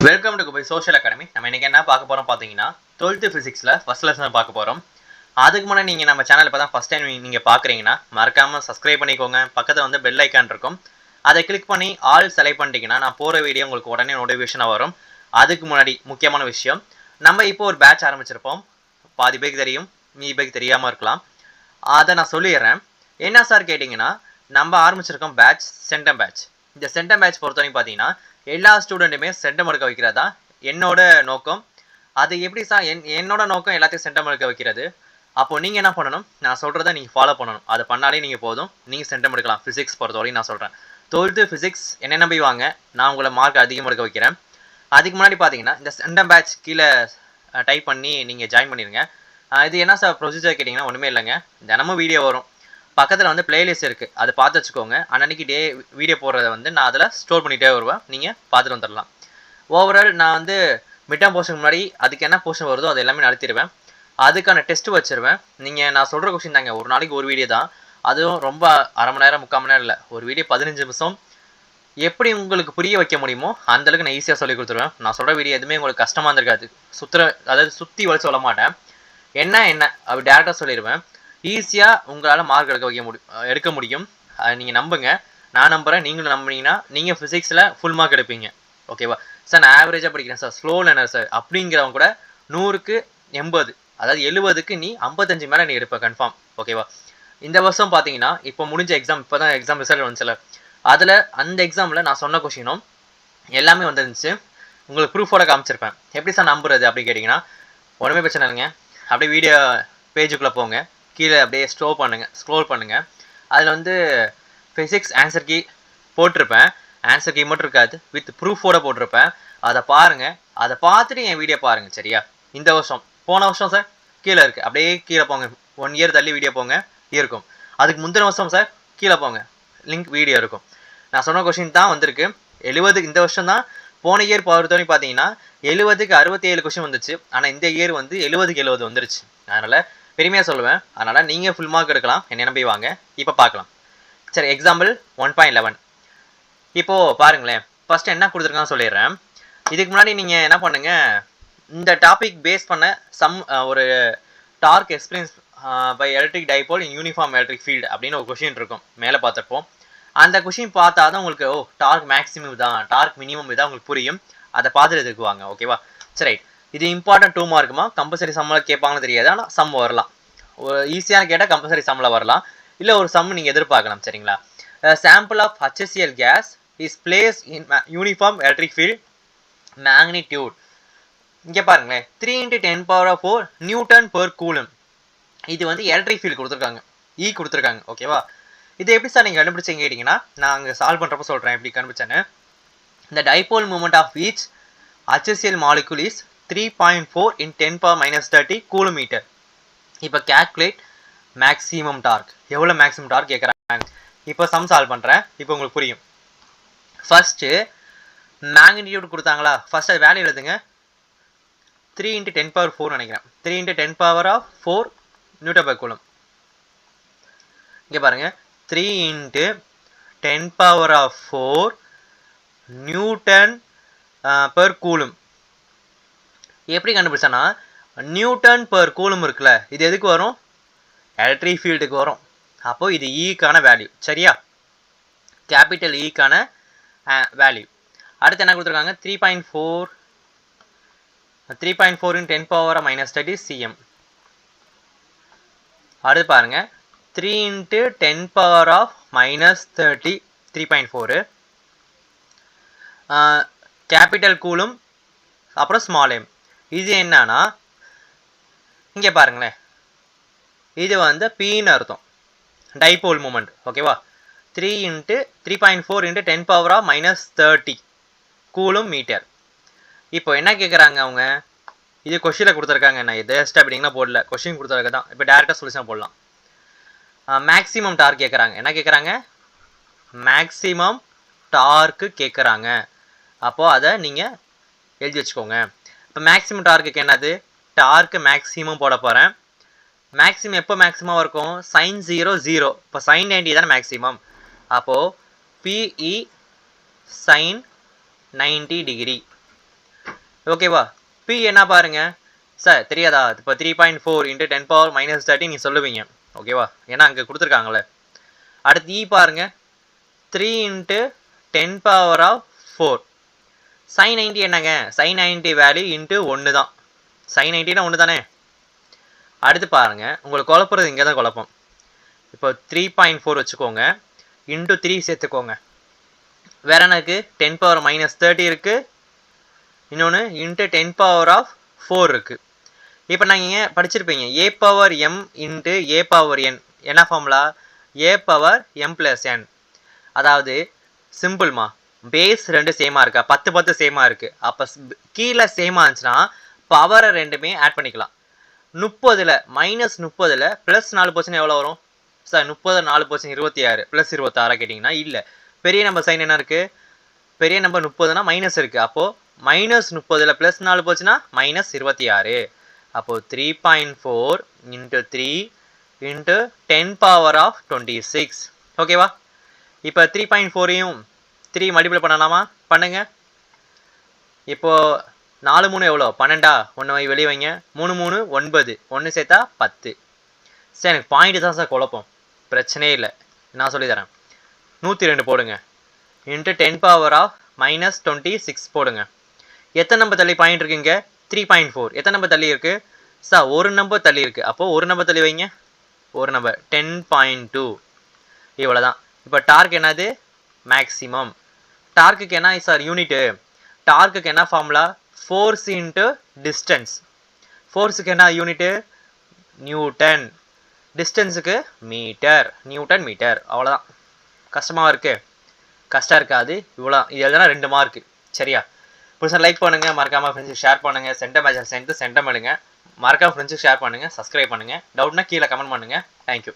Welcome to குபை social academy. நம்ம இன்னைக்கு என்ன பார்க்க போறோம் பார்த்தீங்கன்னா 12th ஃபிசிக்ஸில் ஃபர்ஸ்ட் லெசன் பார்க்க போகிறோம். அதுக்கு முன்னாடி நீங்கள் நம்ம சேனல் இப்போ தான் ஃபஸ்ட் டைம் நீங்கள் பார்க்குறீங்கன்னா மறக்காமல் சப்ஸ்கிரைப் பண்ணிக்கோங்க. பக்கத்தில் வந்து பெல் ஐக்கான் இருக்கும், அதை கிளிக் பண்ணி ஆல் செலக்ட் பண்ணிட்டீங்கன்னா நான் போகிற வீடியோ உங்களுக்கு உடனே நோட்டிஃபிகேஷனாக வரும். அதுக்கு முன்னாடி முக்கியமான விஷயம், நம்ம இப்போ ஒரு பேட்ச் ஆரம்பிச்சிருப்போம். பாதி பேருக்கு தெரியும், மீதி பேருக்கு தெரியாமல் இருக்கலாம். அதை நான் சொல்லிடுறேன். என்ன சார் கேட்டிங்கன்னா, நம்ம ஆரம்பிச்சிருக்கோம் பேட்ச் சென்டம் பேட்ச். இந்த சென்டம் பேட்ச் பொறுத்தவரைக்கும் பார்த்தீங்கன்னா எல்லா ஸ்டூடெண்ட்டுமே சென்டம் எடுக்க வைக்கிறதா என்னோட நோக்கம். அது எப்படி சார் என்னோட நோக்கம் எல்லாத்தையும் சென்டம் எடுக்க வைக்கிறது. அப்போது நீங்கள் என்ன பண்ணணும், நான் சொல்கிறத நீங்கள் ஃபாலோ பண்ணணும். அதை பண்ணாலே நீங்கள் போதும், நீங்கள் சென்டம் எடுக்கலாம். ஃபிசிக்ஸ் பொறுத்தவரைக்கும் நான் சொல்கிறேன். 12th ஃபிசிக்ஸ் என்ன நம்பி வாங்க, நான் உங்களை மார்க் அதிகமாக எடுக்க வைக்கிறேன். அதுக்கு முன்னாடி பார்த்தீங்கன்னா இந்த சென்டம் பேட்ச் கீழே டைப் பண்ணி நீங்கள் ஜாயின் பண்ணிடுங்க. இது என்ன சார் ப்ரொசீஜர் கேட்டிங்கன்னா ஒன்றுமே இல்லைங்க. தினமும் வீடியோ வரும், பக்கத்தில் வந்து பிளேலிஸ்ட் இருக்குது, அதை பார்த்து வச்சுக்கோங்க. அன்னைக்கு வீடியோ போடுறத வந்து நான் அதில் ஸ்டோர் பண்ணிகிட்டே வருவேன், நீங்கள் பார்த்துட்டு வந்துடலாம். ஓவரால் நான் வந்து மிட் டேர்ம் போர்ஷனுக்கு முன்னாடி அதுக்கு என்ன போர்ஷன் வருதோ அது எல்லாமே நடத்திடுவேன். அதுக்கான டெஸ்ட்டு வச்சுருவேன். நீங்கள் நான் சொல்கிற கொஸ்டின் தாங்க, ஒரு நாளைக்கு ஒரு வீடியோ தான், அதுவும் ரொம்ப அரை மணி நேரம் 3/4 மணி நேரம் இல்லை, ஒரு வீடியோ 15 நிமிஷம். எப்படி உங்களுக்கு புரிய வைக்க முடியுமோ அந்தளவுக்கு நான் ஈஸியாக சொல்லி கொடுத்துருவேன். நான் சொல்கிற வீடியோ எதுவுமே உங்களுக்கு கஷ்டமாக இருந்திருக்காது. அதாவது சுற்றி வள சொல்ல மாட்டேன், என்ன அப்படி டேரெக்டாக சொல்லிடுவேன். ஈஸியாக உங்களால் மார்க் எடுக்க முடியும். நீங்கள் நம்புங்க, நான் நம்புகிறேன், நீங்களும் நம்புனீங்கன்னா நீங்கள் ஃபிசிக்ஸில் ஃபுல் மார்க் எடுப்பீங்க. ஓகேவா சார்? நான் ஆவரேஜாக படிக்கிறேன் சார், ஸ்லோ லேர்னர் சார் அப்படிங்கிறவங்க கூட 100க்கு 80, அதாவது 70க்கு நீ 55 மேலே நீ எடுப்ப கன்ஃபார்ம். ஓகேவா? இந்த வருஷம் பார்த்தீங்கன்னா இப்போ முடிஞ்ச எக்ஸாம், இப்போ தான் எக்ஸாம் ரிசல்ட் வந்துச்சுல, அதில் அந்த எக்ஸாமில் நான் சொன்ன கொஷினும் எல்லாமே வந்துருந்துச்சு. உங்களுக்கு ப்ரூஃபோட காமிச்சிருப்பேன். எப்படி சார் நம்புறது அப்படின்னு கேட்டிங்கன்னா ஒன்றுமே பிரச்சனை இல்லைங்க. அப்படியே வீடியோ பேஜுக்குள்ளே போங்க, கீழே அப்படியே ஸ்க்ரோல் பண்ணுங்கள். அதில் வந்து ஃபிசிக்ஸ் ஆன்சர் கீ போட்டிருப்பேன். ஆன்சர் கீ மட்டும் இருக்காது, வித் ப்ரூஃபோடு போட்டிருப்பேன். அதை பாருங்கள், அதை பார்த்துட்டு என் வீடியோ பாருங்கள். சரியா? இந்த வருஷம், போன வருஷம் சார் கீழே இருக்குது, அப்படியே கீழே போங்க, 1 இயர் தள்ளி வீடியோ போங்க இருக்கும். அதுக்கு முந்தின வருஷம் சார் கீழே போங்க, லிங்க் வீடியோ இருக்கும். நான் சொன்ன கொஷின் தான் வந்திருக்கு 70. இந்த வருஷம் தான், போன இயர் பொறுத்தவரைக்கும் பார்த்தீங்கன்னா 70க்கு 67 கொஷின் வந்துச்சு. ஆனால் இந்த இயர் வந்து 70க்கு 70 வந்துருச்சு. அதனால் பெருமையாக சொல்லுவேன். அதனால் நீங்கள் ஃபுல் மார்க் எடுக்கலாம், என்ன நம்பி வாங்க. இப்போ பார்க்கலாம். சரி, எக்ஸாம்பிள் 1.11. இப்போது பாருங்களேன், ஃபஸ்ட்டு என்ன கொடுத்துருக்கான்னு சொல்லிடுறேன். இதுக்கு முன்னாடி நீங்கள் என்ன பண்ணுங்கள், இந்த டாபிக் பேஸ் பண்ண ஒரு torque experience by electric dipole in uniform electric field அப்படின்னு ஒரு கொஷின் இருக்கும், மேலே பார்த்துருப்போம். அந்த கொஷின் பார்த்தா தான் உங்களுக்கு டார்க் மேக்ஸிமம் தான், டார்க் மினிமம் இதான் உங்களுக்கு புரியும். அதை பார்த்துட்டு இருக்குவாங்க. ஓகேவா? சரி, இது இம்பார்ட்டன்ட் 2 மார்க்குமா, கம்பல்சரி சம்மில் கேட்பாங்கன்னு தெரியாது, ஆனால் சம் வரலாம். ஒரு ஈஸியான கேட்டால் கம்பல்சரி சம்மில் வரலாம், இல்லை ஒரு சம் நீங்கள் எதிர்பார்க்கலாம். சரிங்களா? Sample of HCl gas is place in uniform electric field magnitude. இங்கே பாருங்களேன், 3 × 10⁴ நியூட்டன் பெர் கூலும். இது வந்து எலக்ட்ரிக் ஃபீல்டு கொடுத்துருக்காங்க, கொடுத்துருக்காங்க. ஓகேவா? இது எப்படி சார் நீங்கள் கண்டுபிடிச்சிங்க கேட்டிங்கன்னா, நான் அங்கே சால்வ் பண்ணுறப்ப சொல்கிறேன் எப்படி கண்டுபிடிச்சேன்னு. இந்த dipole moment of each HCl molecule is 3.4 × 10⁻30 coulomb meter. இப்போ கேல்குலேட் மேக்ஸிமம் டார்க். எவ்வளோ மேக்ஸிமம் டார்க் கேட்குறாங்க. இப்போ சம் சால்வ் பண்ணுறேன், இப்போ உங்களுக்கு புரியும். ஃபஸ்ட்டு மேக்னிடியூட் கொடுத்தாங்களா, ஃபஸ்ட் அது வேல்யூ எழுதுங்க. 3 × 10⁴ நினைக்கிறேன், 3 × 10⁴ நியூட்டன் பெர் கூலம். இங்கே பாருங்கள், 3 × 10⁴ நியூட்டன் பெர் கூலும். எப்படி கண்டுபிடிச்சானா, நியூட்டன் பெர் கூலும் இருக்குல்ல, இது எதுக்கு வரும், எலக்ட்ரிக் ஃபீல்டுக்கு வரும். அப்போது இது ஈக்கான வேல்யூ. சரியா? கேபிட்டல் ஈக்கான வேல்யூ. அடுத்து என்ன கொடுத்துருக்காங்க, 3.4 × 10⁻30 cm. அடுத்து பாருங்கள், 3 × 10⁻30 3.4 கேபிட்டல் கூலும், அப்புறம் ஸ்மால் எம். இது என்னன்னா, இங்கே பாருங்களேன், இது வந்து பீன்னு அர்த்தம், டைபோல் மூமெண்ட். ஓகேவா? 3 × 3.4 × 10⁻30 கூலும் மீட்டர். இப்போ என்ன கேட்குறாங்க அவங்க, இது கொஷினில் கொடுத்துருக்காங்க, நான் ஜஸ்ட் அப்படிங்கன்னா போடல, கொஷின் கொடுத்துருக்க தான். இப்போ டேரெக்டாக சொல்யூஷன் போடலாம். மேக்ஸிமம் டார்க் கேட்குறாங்க. என்ன கேட்குறாங்க, மேக்ஸிமம் டார்க்கு கேட்குறாங்க. அப்போது அதை நீங்கள் எழுதி வச்சுக்கோங்க. இப்போ மேக்ஸிமம் டார்க்குக்கு என்னது, டார்க்கு மேக்ஸிமம் போட போகிறேன். மேக்ஸிமம் எப்போ மேக்ஸிமம் இருக்கும், sin 0 0. இப்போ sin 90 தானே மேக்ஸிமம். அப்போது PE sin 90 டிகிரி. ஓகேவா? பி என்ன பாருங்க சார் தெரியாதா? இப்போ 3.4 × 10⁻³ நீ சொல்லுவீங்க. ஓகேவா? ஏன்னா அங்கே கொடுத்துருக்காங்களே. அடுத்து இ பாருங்க 3 × 10⁻⁴. sin 90 என்னங்க? sin 90 வேல்யூ இன்ட்டு 1 தான். sin 90னா 1 தானே? அடுத்து பாருங்க உங்களுக்கு குழப்புறது இங்கே தான் குழப்பம். இப்போ 3.4 வச்சுக்கோங்க, இன்ட்டு 3 சேர்த்துக்கோங்க. வேற எனக்கு 10⁻³ இருக்கு, இன்னொன்று இன்ட்டு 10⁻⁴ இருக்கு. இப்போ நீங்கள் படிச்சிருப்பீங்க a⁻m இன்ட்டு a⁻n என்ன ஃபார்முலா? a⁻m+n. அதாவது சிம்பிள்மா, பேஸ் ரெண்டு சேமாக இருக்கா, 10 10 சேமாக இருக்குது. அப்போ கீழே சேமாக இருந்துச்சுன்னா பவரை ரெண்டுமே ஆட் பண்ணிக்கலாம். 30ல் -30ல் +4 போச்சுன்னா எவ்வளோ வரும் சார்? 30 4 போச்சுன்னா 26 +26 கேட்டிங்கன்னா இல்லை. பெரிய நம்பர் சைன் என்ன இருக்குது? பெரிய நம்பர் 30னா மைனஸ் இருக்குது. அப்போது -30ல் +4 போச்சுன்னா -26. அப்போது 3.4 × 3 × 10⁻26. ஓகேவா? இப்போ 3.4ஐயும் 3 மல்டிப்ளை பண்ணலாமா? பண்ணுங்க. இப்போது 4 3 எவ்வளோ? 12. 1 வெளியே வைங்க. 3 3 9. 1 சேர்த்தா 10. சார் எனக்கு பாயிண்ட் தான் சார் குழப்பம். பிரச்சனையே இல்லை, நான் சொல்லித்தரேன். 102 போடுங்க, இன்ட்டு 10⁻26 போடுங்க. எத்தனை நம்பர் தள்ளி பாயிண்ட் இருக்குங்க? 3.4. எத்தனை நம்பர் தள்ளி இருக்குது சார்? ஒரு நம்பர் தள்ளி இருக்குது. அப்போது ஒரு நம்பர் தள்ளி வைங்க. ஒரு நம்பர் 10.2. இவ்வளோ தான். இப்போ டார்க் என்னது? மேக்ஸிமம். டார்க்குக்கு என்ன சார் யூனிட்டு? டார்க்குக்கு என்ன ஃபார்முலா? Force into distance. ஃபோர்ஸுக்கு என்ன யூனிட்டு? நியூட்டன். டிஸ்டன்ஸுக்கு மீட்டர். Newton metre. அவ்வளோதான். கஷ்டமாக இருக்குது? கஷ்டம் இருக்காது. இவ்வளோ இது எழுதுனா 2 மார்க்கு. சரியா? புதுசாக லைக் பண்ணுங்கள், மறக்காமல் ஃப்ரெண்ட்ஸுக்கு ஷேர் பண்ணுங்கள். சென்டம் மேட்ச் சென்ட்டு சென்டம் எடுங்க. மறக்காமல் ஃப்ரெண்ட்ஸுக்கு ஷேர் பண்ணுங்கள், சப்ஸ்கிரைப் பண்ணுங்கள். டவுட்னா கீழே கமெண்ட் பண்ணுங்கள். தேங்க்யூ.